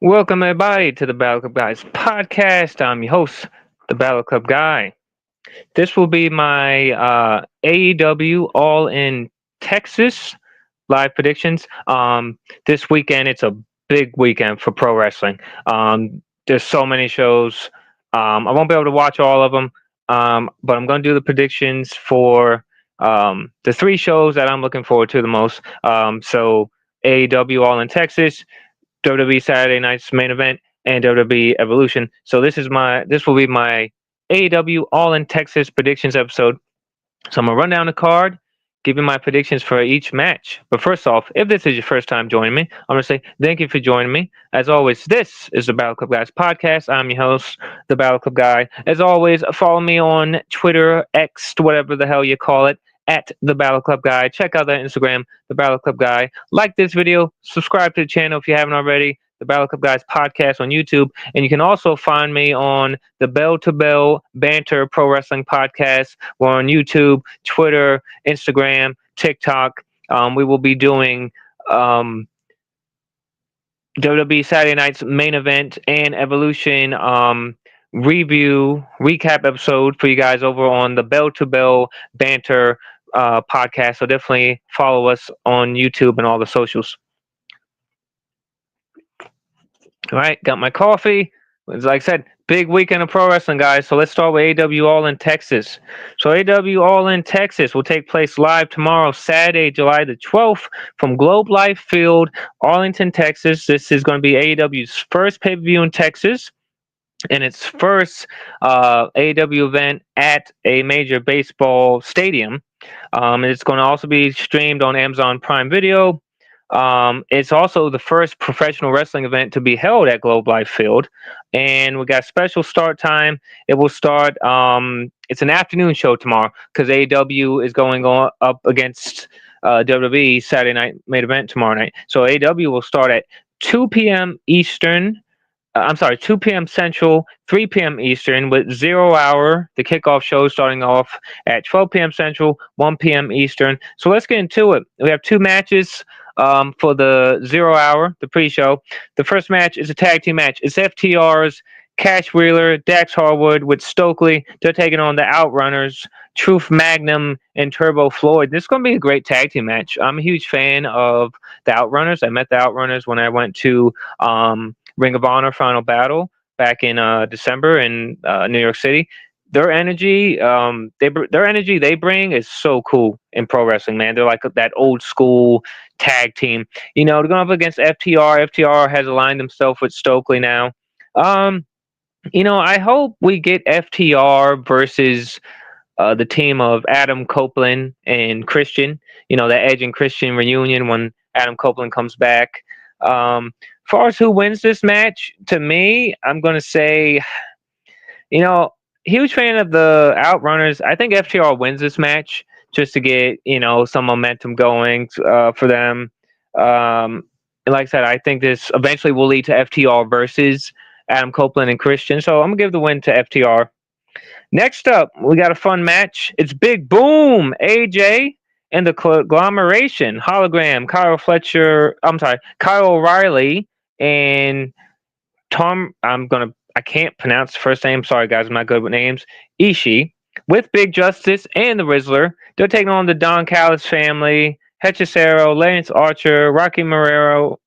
Welcome everybody to the Battle Club Guys podcast. I'm your host, the Battle Club Guy. This will be my AEW All in Texas live predictions. This weekend it's a big weekend for pro wrestling. There's so many shows. I won't be able to watch all of them, but I'm going to do the predictions for the three shows that I'm looking forward to the most. So AEW All in Texas, WWE Saturday Night's main event, and WWE Evolution. So this will be my AEW All in Texas predictions episode. So I'm gonna run down the card, give you my predictions for each match. But first off, if this is your first time joining me, I'm gonna say thank you for joining me. As always, this is the Battle Club Guys podcast. I'm your host, the Battle Club Guy. As always, follow me on Twitter, X, whatever the hell you call it, at the Battle Club Guy. Check out their Instagram, the Battle Club Guy. Like this video, subscribe to the channel if you haven't already. The Battle Club Guys podcast on YouTube, and you can also find me on the Bell to Bell Banter Pro Wrestling podcast. We're on YouTube, Twitter, Instagram, TikTok. We will be doing WWE Saturday Night's main event and Evolution review recap episode for you guys over on the Bell to Bell Banter podcast. So definitely follow us on YouTube and all the socials. All right, got my coffee. Like I said, big weekend of pro wrestling, guys. So let's start with AEW All in Texas. So AEW All in Texas will take place live tomorrow, Saturday, July the 12th, from Globe Life Field, Arlington, Texas. This is going to be AEW's first pay-per-view in Texas, and its first AEW event at a major baseball stadium. It's going to also be streamed on Amazon Prime Video. It's also the first professional wrestling event to be held at Globe Life Field, and we got special start time. It will start. It's an afternoon show tomorrow because AEW is going on up against WWE Saturday Night main event tomorrow night. So AEW will start at 2 p.m. Eastern. 2 p.m. Central, 3 p.m. Eastern, with 0 hour, the kickoff show starting off at 12 p.m. Central, 1 p.m. Eastern. So let's get into it. We have two matches for the 0 hour, the pre-show. The first match is a tag team match. It's FTR's Cash Wheeler, Dax Harwood with Stokely. They're taking on the Outrunners, Truth Magnum, and Turbo Floyd. This is going to be a great tag team match. I'm a huge fan of the Outrunners. I met the Outrunners when I went to Ring of Honor Final Battle back in December in New York City. Their energy, they bring is so cool in pro wrestling, man. They're like that old school tag team. They're going up against FTR. FTR has aligned themselves with Stokely now. I hope we get FTR versus the team of Adam Copeland and Christian. The Edge and Christian reunion when Adam Copeland comes back. As far as who wins this match, to me, I'm going to say, huge fan of the Outrunners. I think FTR wins this match just to get, some momentum going for them. And like I said, I think this eventually will lead to FTR versus Adam Copeland and Christian. So I'm going to give the win to FTR. Next up, we got a fun match. It's Big Boom, AJ, and the Conglomeration, Hologram, Kyle O'Reilly, and Tom, I can't pronounce the first name. Sorry, guys, I'm not good with names. Ishii, with Big Justice and the Rizzler. They're taking on the Don Callis family, Hechicero, Lance Archer, Rocky Romero,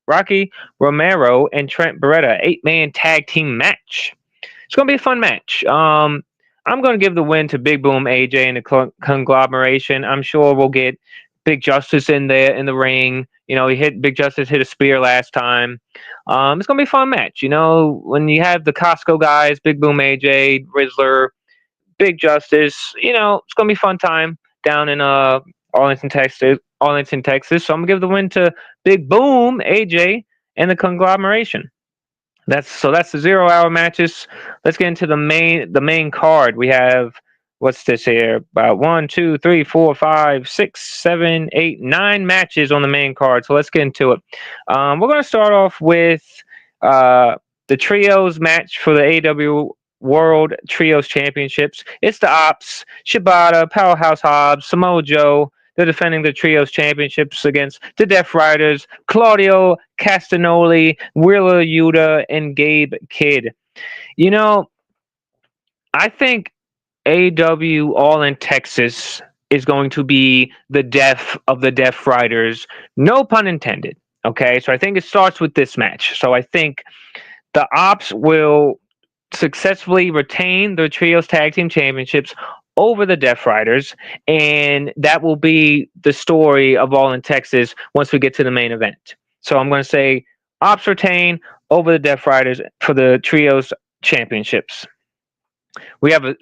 and Trent Beretta. 8-man tag team match. It's going to be a fun match. I'm going to give the win to Big Boom, AJ, and the Conglomeration. I'm sure we'll get Big Justice in there in the ring. Big Justice hit a spear last time. It's gonna be a fun match. When you have the Costco guys, Big Boom, AJ, Rizzler, Big Justice. It's gonna be a fun time down in Arlington, Texas. So I'm gonna give the win to Big Boom, AJ, and the Conglomeration. That's the 0 hour matches. Let's get into the main card. We have, what's this here? About 1, 2, 3, 4, 5, 6, 7, 8, 9 matches on the main card. So let's get into it. We're going to start off with the trios match for the AEW World Trios Championships. It's the Ops, Shibata, Powerhouse Hobbs, Samoa Joe. They're defending the trios championships against the Death Riders, Claudio Castagnoli, Wheeler Yuta, and Gabe Kidd. You know, I think AEW All in Texas is going to be the death of the Death Riders. No pun intended. Okay, so I think it starts with this match. So I think the Ops will successfully retain the Trios Tag Team Championships over the Death Riders, and that will be the story of All in Texas once we get to the main event. So I'm going to say Ops retain over the Death Riders for the Trios Championships.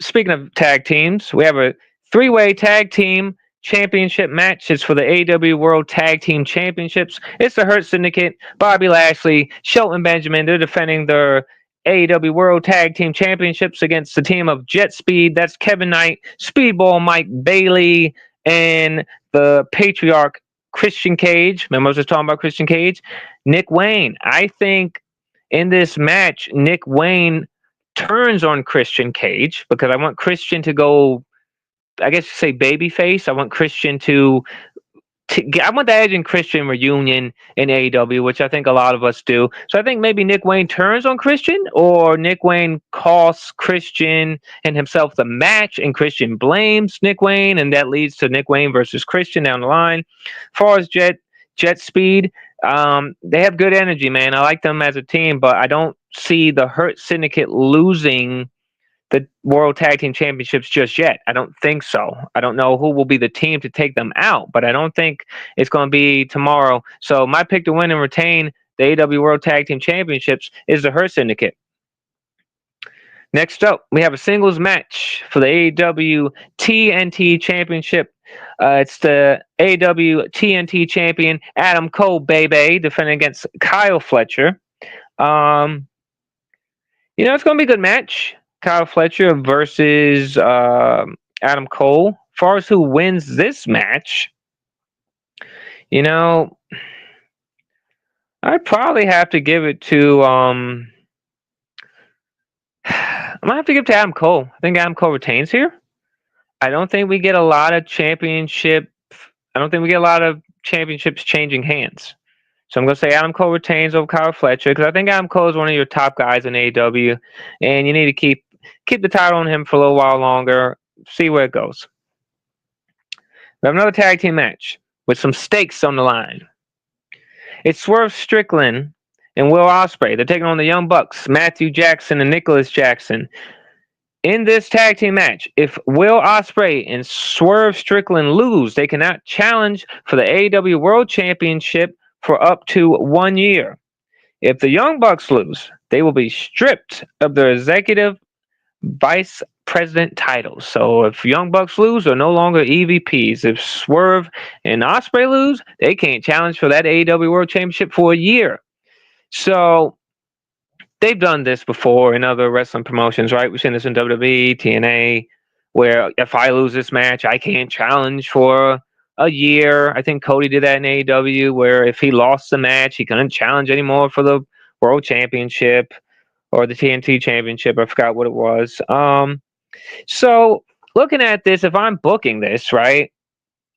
Speaking of tag teams, we have a three-way tag team championship match. It's for the AEW World Tag Team Championships. It's the Hurt Syndicate, Bobby Lashley, Shelton Benjamin. They're defending their AEW World Tag Team Championships against the team of Jet Speed. That's Kevin Knight, Speedball Mike Bailey, and the Patriarch Christian Cage. Remember I was just talking about Christian Cage? Nick Wayne. I think in this match, Nick Wayne turns on Christian Cage because I want Christian to go, I guess you say babyface. I want Christian I want the Edge and Christian reunion in AEW, which I think a lot of us do. So I think maybe Nick Wayne turns on Christian, or Nick Wayne costs Christian and himself the match, and Christian blames Nick Wayne, and that leads to Nick Wayne versus Christian down the line. As far as Jet Speed, they have good energy, man. I like them as a team, but I don't see the Hurt Syndicate losing the World Tag Team Championships just yet. I don't think so. I don't know who will be the team to take them out, but I don't think it's going to be tomorrow. So my pick to win and retain the AEW World Tag Team Championships is the Hurt Syndicate. Next up, we have a singles match for the AEW TNT Championship. It's the AEW TNT champion Adam Cole, baby, defending against Kyle Fletcher. It's going to be a good match. Kyle Fletcher versus Adam Cole. As far as who wins this match, I'd probably have to give it to I'm gonna have to give it to Adam Cole. I think Adam Cole retains here. I don't think we get a lot of championships changing hands. So I'm going to say Adam Cole retains over Kyle Fletcher because I think Adam Cole is one of your top guys in AEW, and you need to keep the title on him for a little while longer, see where it goes. We have another tag team match with some stakes on the line. It's Swerve Strickland and Will Ospreay. They're taking on the Young Bucks, Matthew Jackson and Nicholas Jackson. In this tag team match, if Will Ospreay and Swerve Strickland lose, they cannot challenge for the AEW World Championship for up to 1 year. If the Young Bucks lose, they will be stripped of their executive vice president titles. So if Young Bucks lose, they're no longer EVPs. If Swerve and Ospreay lose, they can't challenge for that AEW World Championship for a year. So they've done this before in other wrestling promotions, right? We've seen this in WWE, TNA, where if I lose this match, I can't challenge for a year. I think Cody did that in AEW, where if he lost the match, he couldn't challenge anymore for the World Championship or the TNT Championship. I forgot what it was. So looking at this, if I'm booking this, right,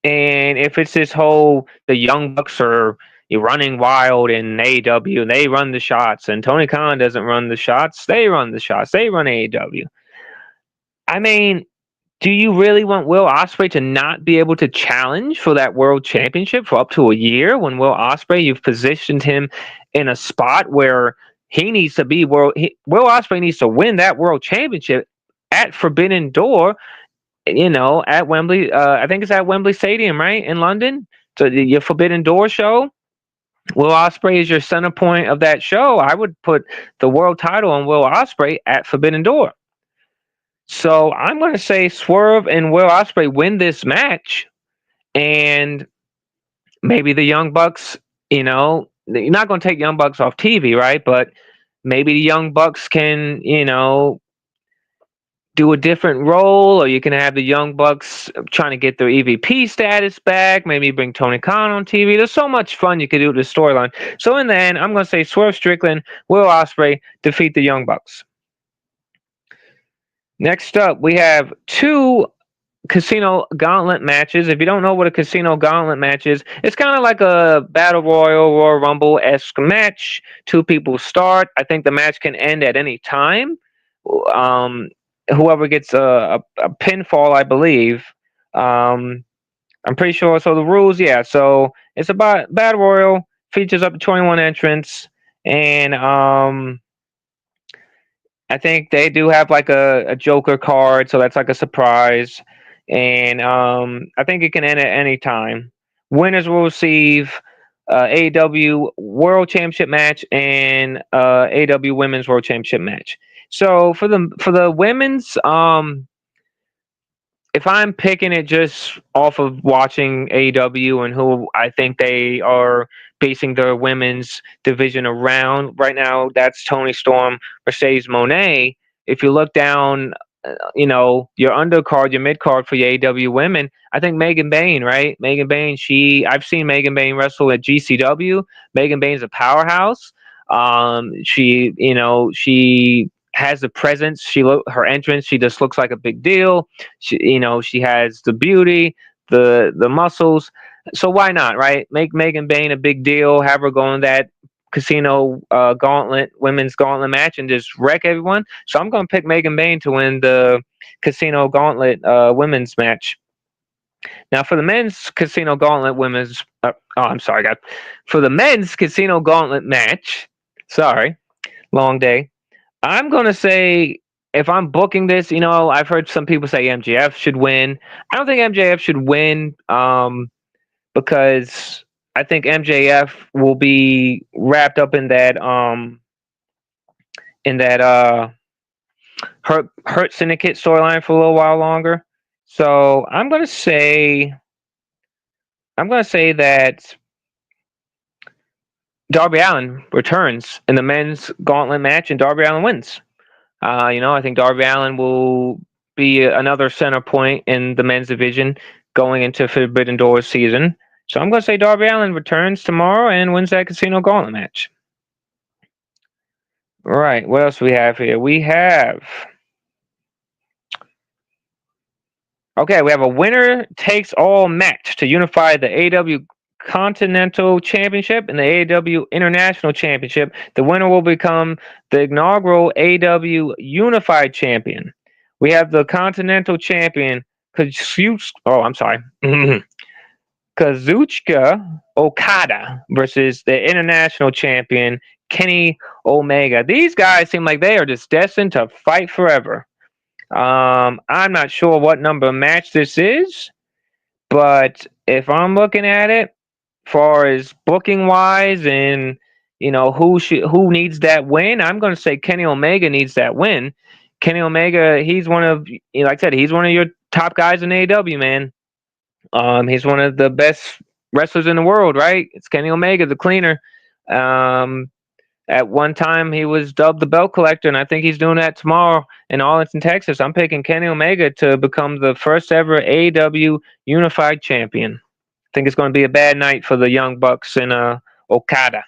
and if it's this whole the Young Bucks are running wild in AEW and they run the shots, and Tony Khan doesn't run the shots, they run the shots, they run AEW. I mean, do you really want Will Ospreay to not be able to challenge for that World Championship for up to a year when Will Ospreay, you've positioned him in a spot where he needs to be Will Ospreay needs to win that World Championship at Forbidden Door, at Wembley. I think it's at Wembley Stadium, right, in London. So your Forbidden Door show, Will Ospreay is your center point of that show. I would put the world title on Will Ospreay at Forbidden Door. So I'm going to say Swerve and Will Ospreay win this match, and maybe the Young Bucks, you're not going to take Young Bucks off TV, right? But maybe the Young Bucks can, do a different role, or you can have the Young Bucks trying to get their EVP status back, maybe bring Tony Khan on TV. There's so much fun you could do with this storyline. So in the end, I'm going to say Swerve Strickland, Will Ospreay defeat the Young Bucks. Next up, we have two casino gauntlet matches. If you don't know what a casino gauntlet match is, it's kind of like a battle royal, Royal Rumble esque match. Two people start. I think the match can end at any time. Um, Whoever gets a pinfall, I believe. Um, I'm pretty sure. So the rules, yeah. So it's about battle royal, features up to 21 entrants, and I think they do have like a Joker card, so that's like a surprise. And I think it can end at any time. Winners will receive AEW World Championship match and AEW Women's World Championship match. So for the women's, if I'm picking it just off of watching AEW and who I think they are basing their women's division around right now, that's Tony Storm, Mercedes Monet. If you look down, your undercard, your mid card for your AEW women, I think Megan Bayne, right? Megan Bayne, I've seen Megan Bayne wrestle at GCW. Megan Bayne's a powerhouse. She has the presence. Her entrance. She just looks like a big deal. She has the beauty, the muscles. So why not, right? Make Megan Bayne a big deal. Have her go in that casino gauntlet, women's gauntlet match, and just wreck everyone. So I'm going to pick Megan Bayne to win the casino gauntlet women's match. Now for the men's casino gauntlet women's, I'm sorry, guys. For the men's casino gauntlet match, sorry, long day. I'm gonna say if I'm booking this, I've heard some people say MJF should win. I don't think MJF should win because I think MJF will be wrapped up in that Hurt Syndicate storyline for a little while longer. So I'm gonna say that Darby Allin returns in the men's gauntlet match, and Darby Allin wins. I think Darby Allin will be another center point in the men's division going into Forbidden Door season. So I'm going to say Darby Allin returns tomorrow and wins that Casino Gauntlet match. Right. What else do we have here? We have a winner takes all match to unify the AEW Continental Championship and the AEW International Championship. The winner will become the inaugural AEW Unified Champion. We have the Continental Champion, Kazuchika Okada versus the International Champion, Kenny Omega. These guys seem like they are just destined to fight forever. I'm not sure what number match this is, but if I'm looking at it, far as booking wise and who needs that win, I'm going to say Kenny Omega needs that win. Kenny Omega, he's one of, like I said, he's one of your top guys in AEW, man. He's one of the best wrestlers in the world, right? It's Kenny Omega, the cleaner. At one time, he was dubbed the belt collector, and I think he's doing that tomorrow in Arlington, Texas. I'm picking Kenny Omega to become the first ever AEW Unified Champion. I think it's going to be a bad night for the Young Bucks and Okada.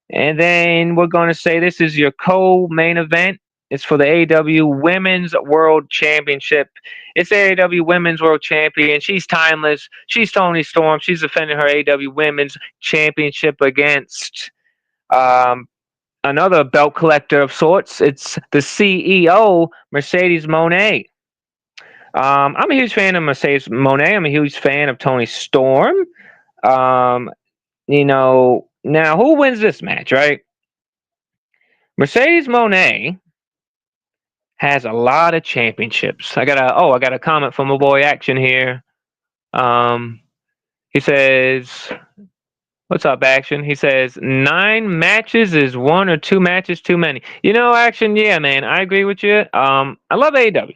And then we're going to say this is your co-main event. It's for the AEW Women's World Championship. It's AEW Women's World Champion. She's timeless. She's Toni Storm. She's defending her AEW Women's Championship against another belt collector of sorts. It's the CEO, Mercedes Moné. I'm a huge fan of Mercedes Moné. I'm a huge fan of Toni Storm. Now who wins this match, right? Mercedes Moné has a lot of championships. I got a comment from my boy Action here. He says, "What's up, Action?" He says, 9 matches is 1 or 2 matches too many. Action, yeah, man, I agree with you. I love AEW.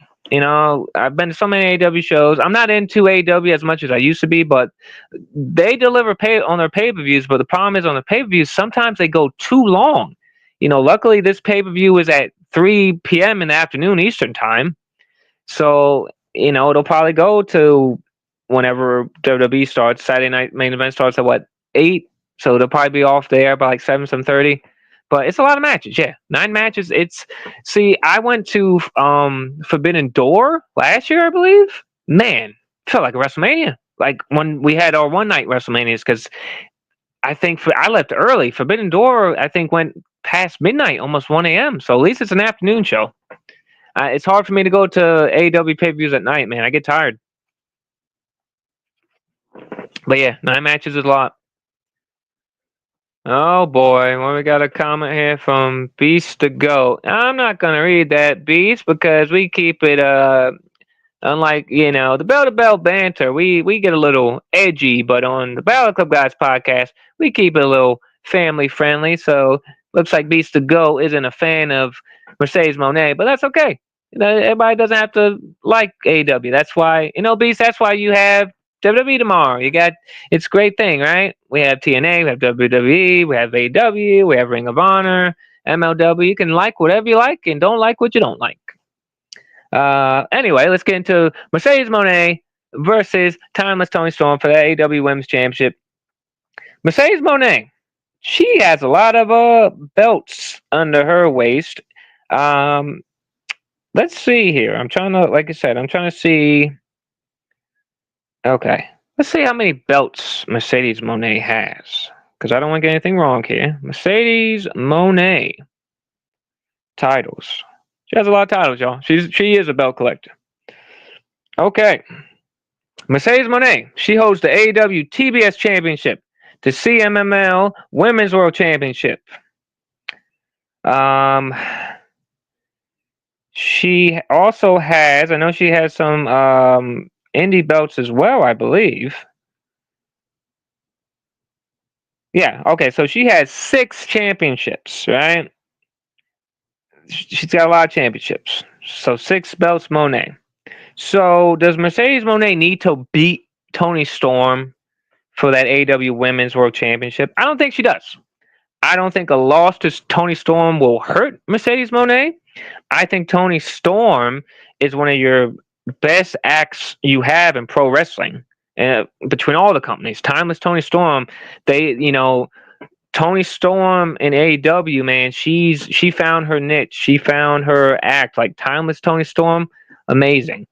I've been to so many AEW shows. I'm not into AEW as much as I used to be, but they deliver on their pay-per-views. But the problem is on the pay-per-views, sometimes they go too long. Luckily this pay-per-view is at 3 p.m. in the afternoon Eastern time. So, it'll probably go to whenever WWE starts. Saturday night main event starts at 8? So they'll probably be off there by like 7:30. But it's a lot of matches. Yeah, 9 matches. See, I went to Forbidden Door last year, I believe. Man, felt like a WrestleMania. Like when we had our one night WrestleManias, because I left early. Forbidden Door, I think, went past midnight, almost 1 a.m. So at least it's an afternoon show. It's hard for me to go to AEW pay-per-views at night, man. I get tired. But yeah, 9 matches is a lot. Oh boy, well, we got a comment here from Beast to Go. I'm not gonna read that, Beast, because we keep it unlike, the bell to bell banter, we get a little edgy, but on the Battle Club Guys podcast, we keep it a little family friendly. So looks like Beast to Go isn't a fan of Mercedes Moné, but that's okay. Everybody doesn't have to like AEW. That's why, Beast, that's why you have WWE tomorrow. It's a great thing, right? We have TNA, we have WWE, we have AEW, we have Ring of Honor, MLW. You can like whatever you like and don't like what you don't like. Anyway, let's get into Mercedes Moné versus Timeless Toni Storm for the AEW Women's Championship. Mercedes Moné, she has a lot of belts under her waist. Let's see here. I'm trying to see. Okay, let's see how many belts Mercedes Moné has, because I don't want to get anything wrong here. Mercedes Moné titles. She has a lot of titles, y'all. She is a belt collector. Okay. Mercedes Moné, she holds the AEW TBS Championship, the CMLL Women's World Championship. She also has, I know she has some indie belts as well, I believe. Yeah, okay, so she has 6 championships, right? She's got a lot of championships. So 6 belts, Moné. So does Mercedes Moné need to beat Toni Storm for that AEW Women's World Championship? I don't think she does. I don't think a loss to Toni Storm will hurt Mercedes Moné. I think Toni Storm is one of your best acts you have in pro wrestling. Between all the companies, Timeless Toni Storm, Toni Storm in AEW, man, she found her niche. She found her act. Like Timeless Toni Storm, amazing.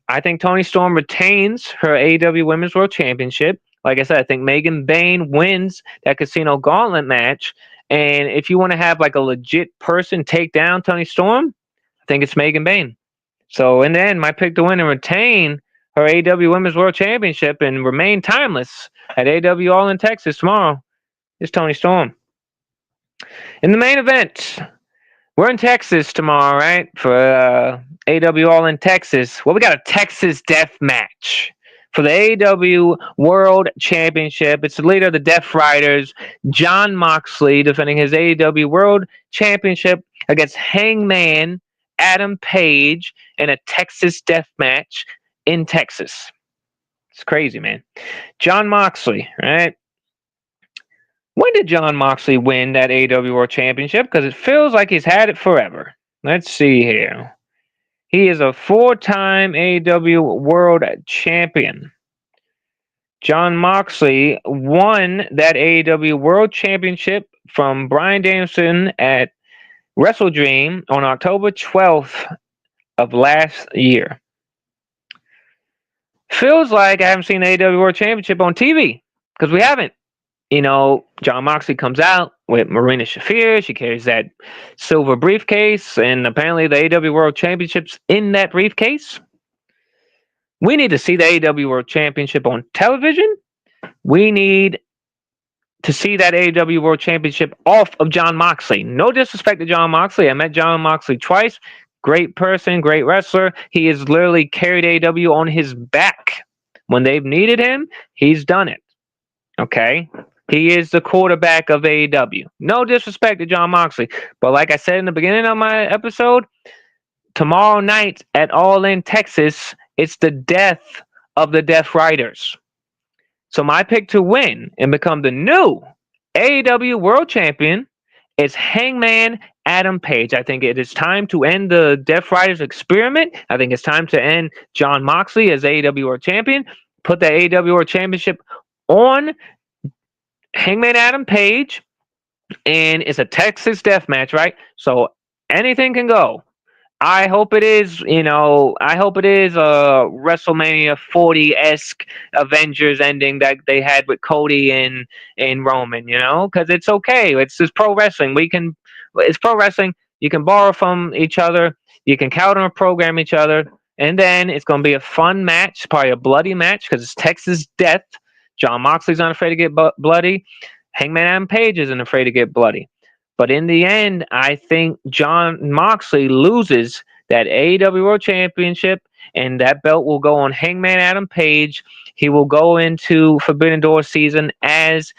I think Toni Storm retains her AEW Women's World Championship. Like I said, I think Megan Bayne wins that Casino Gauntlet match. And if you want to have like a legit person take down Toni Storm, I think it's Megan Bayne. So in the end, my pick to win and retain her AEW Women's World Championship and remain timeless at AEW All in Texas tomorrow is Toni Storm. In the main event, we're in Texas tomorrow, right? For AEW All in Texas. Well, we got a Texas Death Match for the AEW World Championship. It's the leader of the Death Riders, Jon Moxley, defending his AEW World Championship against Hangman Adam Page in a Texas Death Match in Texas. It's crazy, man. Jon Moxley, right? When did Jon Moxley win that AEW World Championship? Because it feels like he's had it forever. Let's see here. He is a 4-time AEW World Champion. Jon Moxley won that AEW World Championship from Bryan Danielson at Wrestle Dream on October 12th of last year. Feels like I haven't seen the AEW World Championship on TV, because we haven't. Jon Moxley comes out with Marina Shafir. She carries that silver briefcase, and apparently the AEW World Championship's in that briefcase. We need to see the AEW World Championship on television. We need to see that AEW World Championship off of Jon Moxley. No disrespect to Jon Moxley. I met Jon Moxley twice. Great person, great wrestler. He has literally carried AEW on his back. When they've needed him, he's done it. Okay? He is the quarterback of AEW. No disrespect to Jon Moxley. But like I said in the beginning of my episode, tomorrow night at All In Texas, it's the death of the Death Riders. So my pick to win and become the new AEW World Champion is Hangman Adam Page. I think it is time to end the Death Riders experiment. I think it's time to end Jon Moxley as AEW World Champion. Put the AEW World Championship on Hangman Adam Page. and it's a Texas death match, right? So anything can go. I hope it is, I hope it is a WrestleMania 40-esque Avengers ending that they had with Cody and Roman, because it's okay. It's just pro wrestling. It's pro wrestling. You can borrow from each other. You can counter program each other, and then it's going to be a fun match, probably a bloody match because it's Texas death. John Moxley's not afraid to get bloody. Hangman Adam Page isn't afraid to get bloody. But in the end, I think John Moxley loses that AEW World Championship, and that belt will go on Hangman Adam Page. He will go into Forbidden Door season as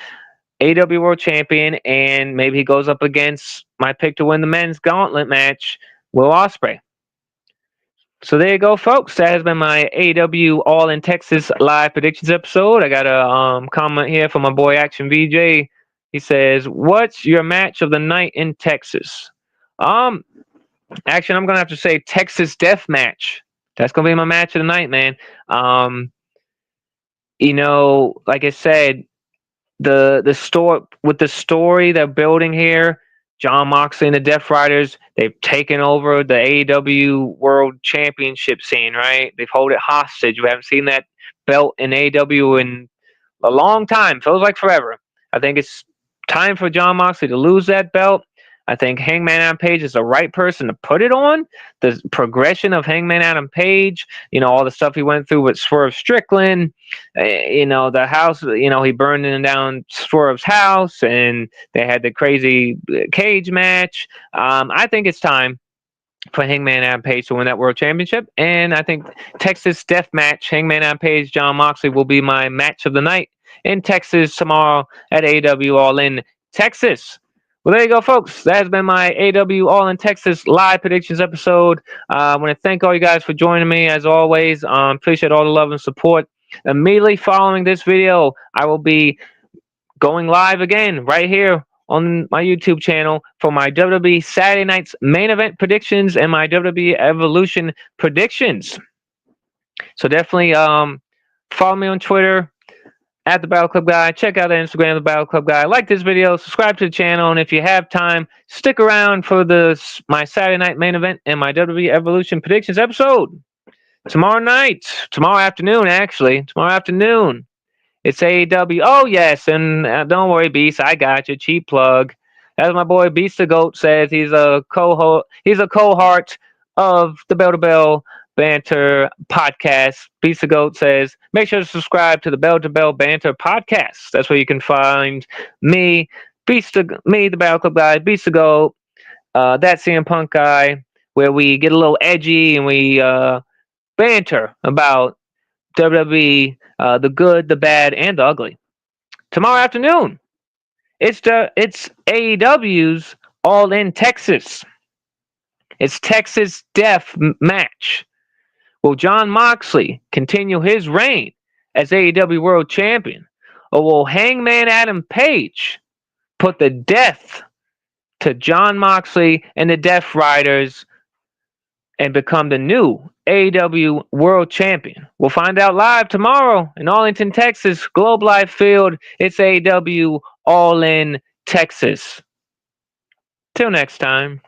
AEW World Champion, and maybe he goes up against my pick to win the men's gauntlet match, Will Ospreay. So there you go, folks. That has been my AEW All in Texas live predictions episode. I got a comment here from my boy Action VJ. He says, "What's your match of the night in Texas?" Action, I'm gonna have to say Texas Death Match. That's gonna be my match of the night, man. Like I said, the story they're building here, John Moxley and the Death Riders, they've taken over the AEW World Championship scene, right? They've held it hostage. We haven't seen that belt in AEW in a long time. Feels like forever. I think it's time for John Moxley to lose that belt. I think Hangman Adam Page is the right person to put it on. The progression of Hangman Adam Page, all the stuff he went through with Swerve Strickland, the house, he burned down Swerve's house, and they had the crazy cage match. I think it's time for Hangman Adam Page to win that World Championship, and I think Texas Death Match, Hangman Adam Page, John Moxley will be my match of the night in Texas tomorrow at AEW All In Texas. Well, there you go, folks. That has been my AEW All in Texas live predictions episode. I want to thank all you guys for joining me, as always. Appreciate all the love and support. Immediately following this video, I will be going live again right here on my YouTube channel for my WWE Saturday Night's main event predictions and my WWE Evolution predictions. So definitely follow me on Twitter at the Battle Club Guy. Check out the Instagram of the Battle Club Guy. Like this video, subscribe to the channel, and if you have time, stick around for my Saturday night main event and my WWE Evolution predictions episode. Tomorrow afternoon, actually. Tomorrow afternoon. It's AEW. Oh, yes, and don't worry, Beast, I got you. Cheap plug. As my boy Beast the Goat says, he's a cohort of the Bell to Bell Banter podcast. Beast the Goat says, make sure to subscribe to the Bell to Bell Banter podcast. That's where you can find me, the Battle Club Guy, Beast the Goat, that CM Punk guy, where we get a little edgy and we banter about WWE, the good, the bad, and the ugly. Tomorrow afternoon, it's AEW's All in Texas. It's Texas Death Match. Will John Moxley continue his reign as AEW World Champion, or will Hangman Adam Page put the death to John Moxley and the Death Riders and become the new AEW World Champion? We'll find out live tomorrow in Arlington, Texas, Globe Life Field. It's AEW All in Texas. Till next time.